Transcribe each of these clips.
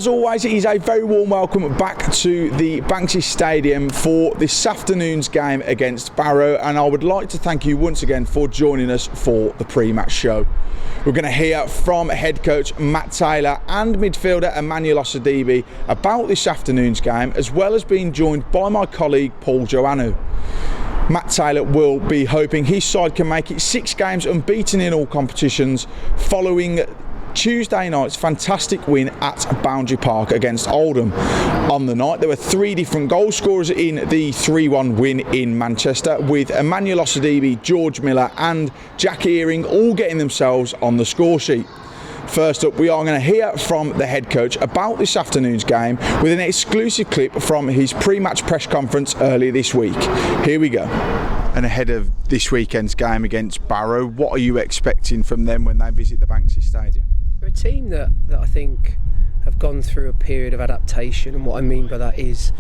as always, it is a very warm welcome back to the Banksy Stadium for this afternoon's game against Barrow, and I would like to thank you once again for joining us for the pre-match show. We're going to hear from head coach Matt Taylor and midfielder Emmanuel Osadibe about this afternoon's game, as well as being joined by my colleague Paul Joannou. Matt Taylor will be hoping his side can make it 6 games unbeaten in all competitions following Tuesday night's fantastic win at Boundary Park against Oldham. On the night, there were 3 different goal scorers in the 3-1 win in Manchester, with Emmanuel Osadibe, George Miller and Jack Earing all getting themselves on the score sheet. First up, we are going to hear from the head coach about this afternoon's game with an exclusive clip from his pre-match press conference earlier this week. Here we go. And ahead of this weekend's game against Barrow, what are you expecting from them when they visit the Banksy Stadium? They're a team that I think have gone through a period of adaptation, and what I mean by that is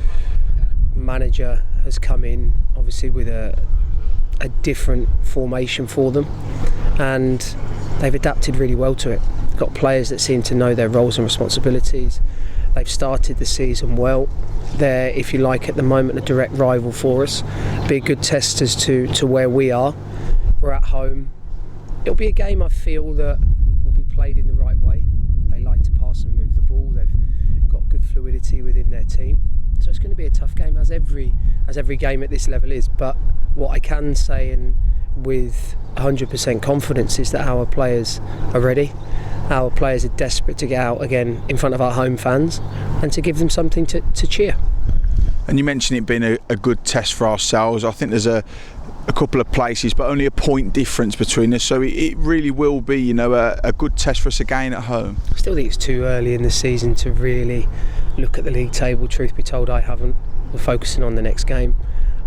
manager has come in obviously with a different formation for them, and they've adapted really well to it. Got players that seem to know their roles and responsibilities. They've started the season well. They're, if you like, at the moment a direct rival for us. Be a good test as to where we are. We're at home. It'll be a game I feel that will be played in the right way. They like to pass and move the ball. They've got good fluidity within their team. So it's going to be a tough game, as every game at this level is. But what I can say, and with 100% confidence, is that our players are ready. Our players are desperate to get out again in front of our home fans and to give them something to cheer. And you mentioned it being a good test for ourselves. I think there's a couple of places, but only a point difference between us, so it really will be, you know, a good test for us again at home. I still think it's too early in the season to really look at the league table. Truth be told, I haven't. We're focusing on the next game,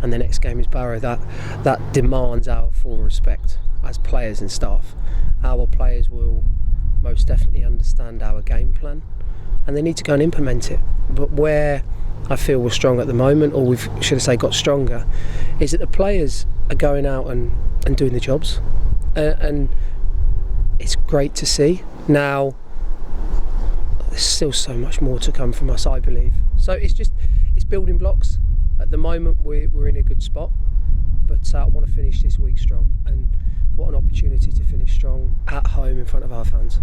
and the next game is Barrow. That demands our full respect as players and staff. Our players will most definitely understand our game plan, and they need to go and implement it. But where I feel we're strong at the moment, or we've, should I say, got stronger, is that the players are going out and doing the jobs, and it's great to see. Now there's still so much more to come from us, I believe. So it's building blocks. At the moment we're in a good spot, but I want to finish this week strong, and what an opportunity to finish strong at home in front of our fans.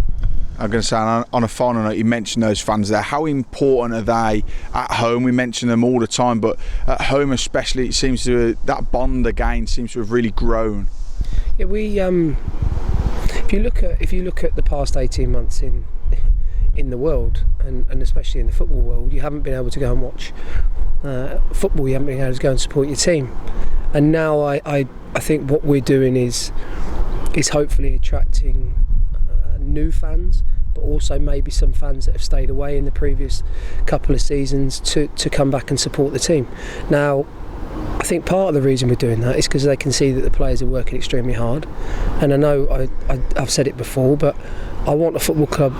I'm going to say, on a final note, you mentioned those fans there. How important are they at home? We mention them all the time, but at home especially, it seems to, that bond again seems to have really grown. Yeah, we if you look at the past 18 months in the world, and especially in the football world, you haven't been able to go and watch football. You haven't been able to go and support your team. And now I think what we're doing is hopefully attracting new fans, but also maybe some fans that have stayed away in the previous couple of seasons to come back and support the team. Now, I think part of the reason we're doing that is because they can see that the players are working extremely hard. And I know I've said it before, but I want a football club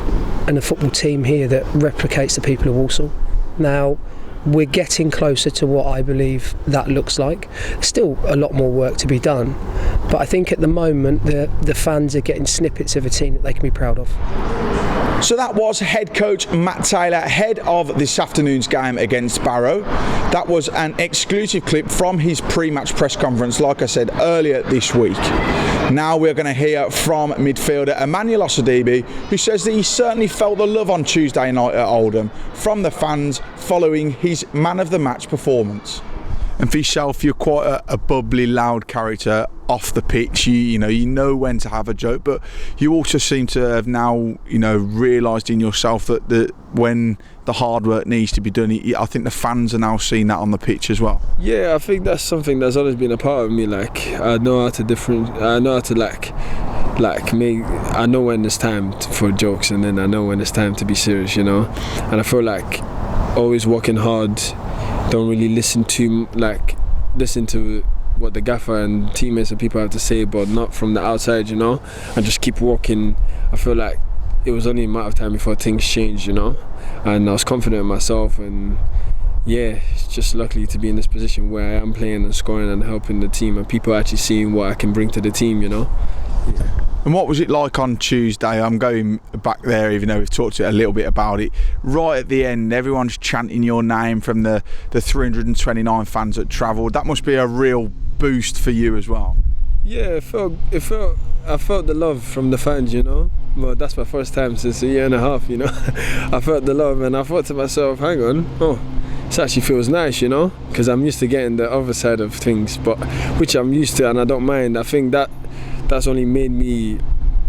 and a football team here that replicates the people of Walsall. Now, we're getting closer to what I believe that looks like. Still a lot more work to be done, but I think at the moment the fans are getting snippets of a team that they can be proud of. So that was head coach Matt Taylor ahead of this afternoon's game against Barrow. That was an exclusive clip from his pre-match press conference, like I said, earlier this week. Now we're going to hear from midfielder Emmanuel Osadibe, who says that he certainly felt the love on Tuesday night at Oldham from the fans following his man of the match performance. And for yourself, you're quite a bubbly, loud character off the pitch. You know when to have a joke, but you also seem to have now, realised in yourself that when the hard work needs to be done, I think the fans are now seeing that on the pitch as well. Yeah, I think that's something that's always been a part of me. Like, I know how to I know when it's time for jokes, and then I know when it's time to be serious, And I feel like always working hard, don't really listen to what the gaffer and teammates and people have to say, but not from the outside, and just keep walking. I feel like it was only a matter of time before things changed, and I was confident in myself, and yeah, it's just lucky to be in this position where I am playing and scoring and helping the team, and people actually seeing what I can bring to the team, Yeah. And what was it like on Tuesday? I'm going back there, even though we've talked a little bit about it. Right at the end, everyone's chanting your name from the 329 fans that travelled. That must be a real boost for you as well. Yeah, I felt the love from the fans, you know. Well, that's my first time since a year and a half, you know. I felt the love, and I thought to myself, hang on, this actually feels nice, you know, because I'm used to getting the other side of things, but which I'm used to and I don't mind. I think that's only made me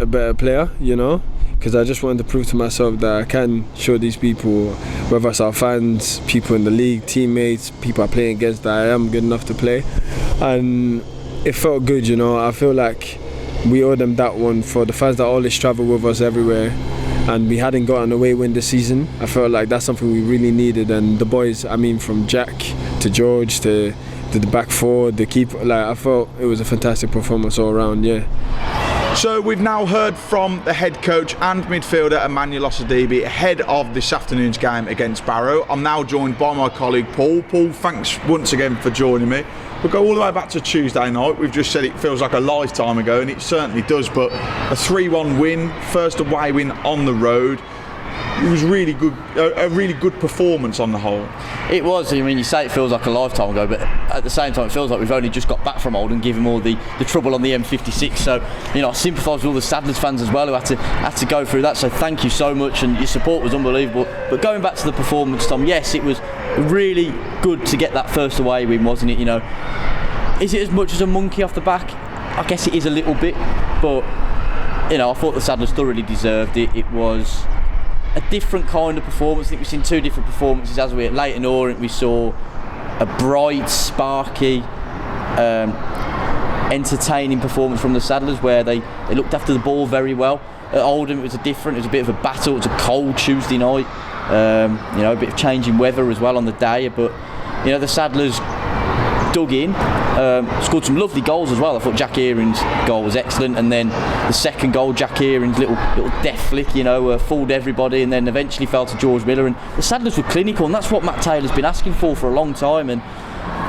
a better player, you know, because I just wanted to prove to myself that I can show these people, whether it's our fans, people in the league, teammates, people I'm playing against, that I am good enough to play. And it felt good, you know. I feel like we owe them that one for the fans that always travel with us everywhere, and we hadn't got an away win this season. I felt like that's something we really needed, and the boys, I mean, from Jack to George to the back four, the keeper, like, I felt it was a fantastic performance all around, yeah. So we've now heard from the head coach and midfielder Emmanuel Osadibi ahead of this afternoon's game against Barrow. I'm now joined by my colleague Paul. Paul, thanks once again for joining me. We'll go all the way back to Tuesday night. We've just said it feels like a lifetime ago, and it certainly does, but a 3-1 win, first away win on the road. It was really good, a really good performance on the whole. It was. I mean, you say it feels like a lifetime ago, but at the same time, it feels like we've only just got back from Oldham, giving all the trouble on the M56. So, you know, I sympathise with all the Sadlers fans as well who had to go through that. So, thank you so much, and your support was unbelievable. But going back to the performance, Tom, yes, it was really good to get that first away win, wasn't it? You know, is it as much as a monkey off the back? I guess it is a little bit, but you know, I thought the Sadlers thoroughly deserved it. It was a different kind of performance. I think we've seen two different performances. As we at Leighton Orient, we saw a bright, sparky, entertaining performance from the Sadlers, where they looked after the ball very well. At Oldham, it was a bit of a battle. It was a cold Tuesday night. You know, a bit of changing weather as well on the day, but you know, the Sadlers dug in, scored some lovely goals as well. I thought Jack Earring's goal was excellent, and then the second goal, Jack Earring's little death flick, you know, fooled everybody, and then eventually fell to George Miller. And the Sadlers were clinical, and that's what Matt Taylor's been asking for a long time. And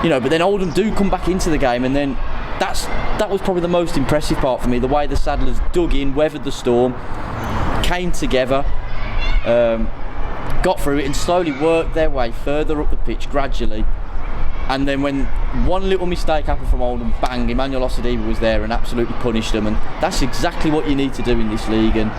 you know, but then Oldham do come back into the game, and then that was probably the most impressive part for me, the way the Sadlers dug in, weathered the storm, came together, got through it, and slowly worked their way further up the pitch gradually. And then when one little mistake happened from Oldham, bang, Emmanuel Osadibi was there and absolutely punished them. And that's exactly what you need to do in this league. And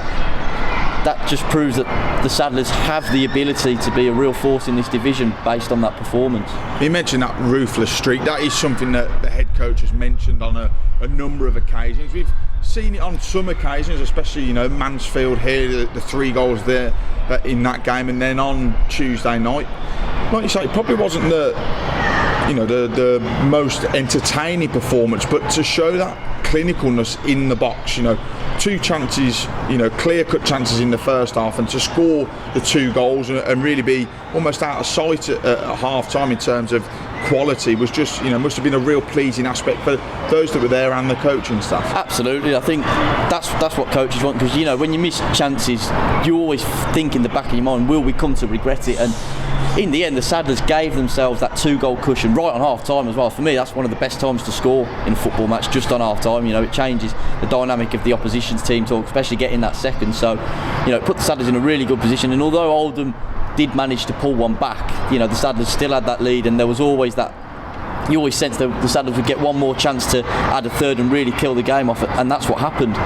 that just proves that the Sadlers have the ability to be a real force in this division based on that performance. You mentioned that ruthless streak. That is something that the head coach has mentioned on a number of occasions. We've seen it on some occasions, especially, you know, Mansfield here, the 3 goals there in that game, and then on Tuesday night, like you say, it probably wasn't the most entertaining performance, but to show that clinicalness in the box, you know, 2 chances, you know, clear-cut chances in the first half, and to score the 2 goals and really be almost out of sight at half-time in terms of quality was just, you know, must have been a real pleasing aspect for those that were there and the coaching staff. Absolutely, I think that's what coaches want, because, you know, when you miss chances, you always think in the back of your mind, will we come to regret it? And in the end, the Sadlers gave themselves that 2-goal cushion right on half-time as well. For me, that's one of the best times to score in a football match, just on half-time. You know, it changes the dynamic of the opposition's team talk, especially getting that second. So, you know, it put the Sadlers in a really good position. And although Oldham did manage to pull one back, you know, the Sadlers still had that lead, and there was always that, you always sensed that the Sadlers would get one more chance to add a third and really kill the game off, and that's what happened.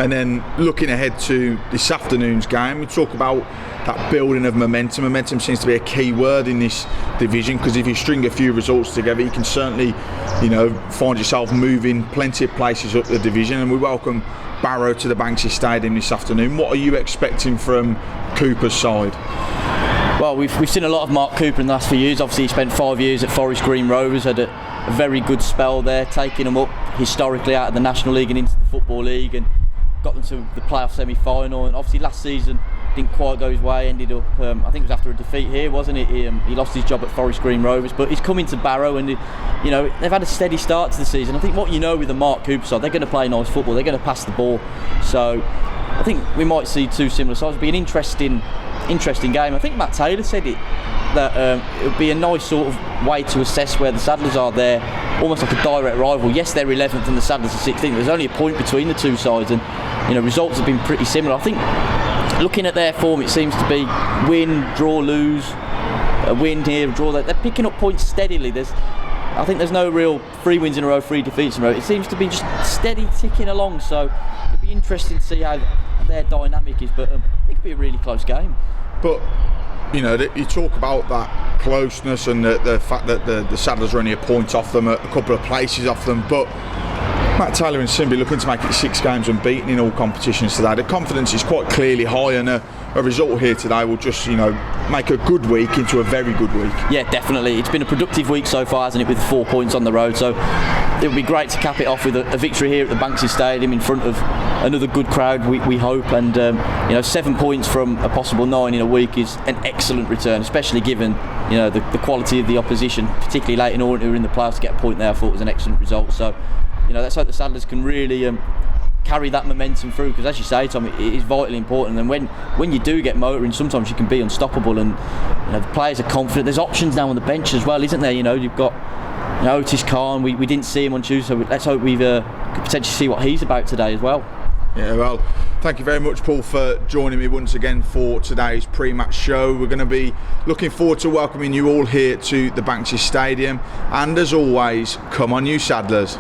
And then looking ahead to this afternoon's game, we talk about that building of momentum. Momentum seems to be a key word in this division, because if you string a few results together, you can certainly, you know, find yourself moving plenty of places up the division. And we welcome Barrow to the Banksy Stadium this afternoon. What are you expecting from Cooper's side? Well, we've seen a lot of Mark Cooper in the last few years. Obviously, he spent 5 years at Forest Green Rovers, had a very good spell there, taking them up historically out of the National League and into the Football League, and got them to the playoff semi-final. And obviously last season didn't quite go his way, ended up, I think it was after a defeat here, wasn't it? He lost his job at Forest Green Rovers, but he's coming to Barrow, and you know, they've had a steady start to the season. I think what you know with the Mark Cooper side, they're going to play nice football, they're going to pass the ball. So I think we might see 2 similar sides. It'll be an interesting interesting game. I think Matt Taylor said it, that it would be a nice sort of way to assess where the Saddlers are. There, almost like a direct rival. Yes, they're 11th and the Saddlers are 16th. There's only a point between the two sides, and results have been pretty similar. I think looking at their form, it seems to be win, draw, lose, a win here, draw there. They're picking up points steadily. I think there's no real 3 wins in a row, 3 defeats in a row. It seems to be just steady ticking along. So it'd be interesting to see how their dynamic is, but I think it'd be a really close game. But you talk about that closeness and the fact that the Saddlers are only a point off them, a couple of places off them, but Matt Taylor and Simby looking to make it 6 games unbeaten in all competitions today. The confidence is quite clearly high, and a result here today will just make a good week into a very good week. Yeah, definitely. It's been a productive week so far, hasn't it, with 4 points on the road. So it would be great to cap it off with a victory here at the Banksy Stadium in front of another good crowd, we hope. And 7 points from a possible 9 in a week is an excellent return, especially given the quality of the opposition, particularly Leighton Orient, who were in the playoffs. To get a point there, I thought was an excellent result. So let's hope the Saddlers can really carry that momentum through, because as you say, Tom, it is vitally important. And when you do get motoring, sometimes you can be unstoppable, and the players are confident. There's options now on the bench as well, isn't there? You've got Otis Khan. We didn't see him on Tuesday, so let's hope we could potentially see what he's about today as well. Yeah, well, thank you very much, Paul, for joining me once again for today's pre-match show. We're going to be looking forward to welcoming you all here to the Banksy Stadium, and as always, come on you Saddlers.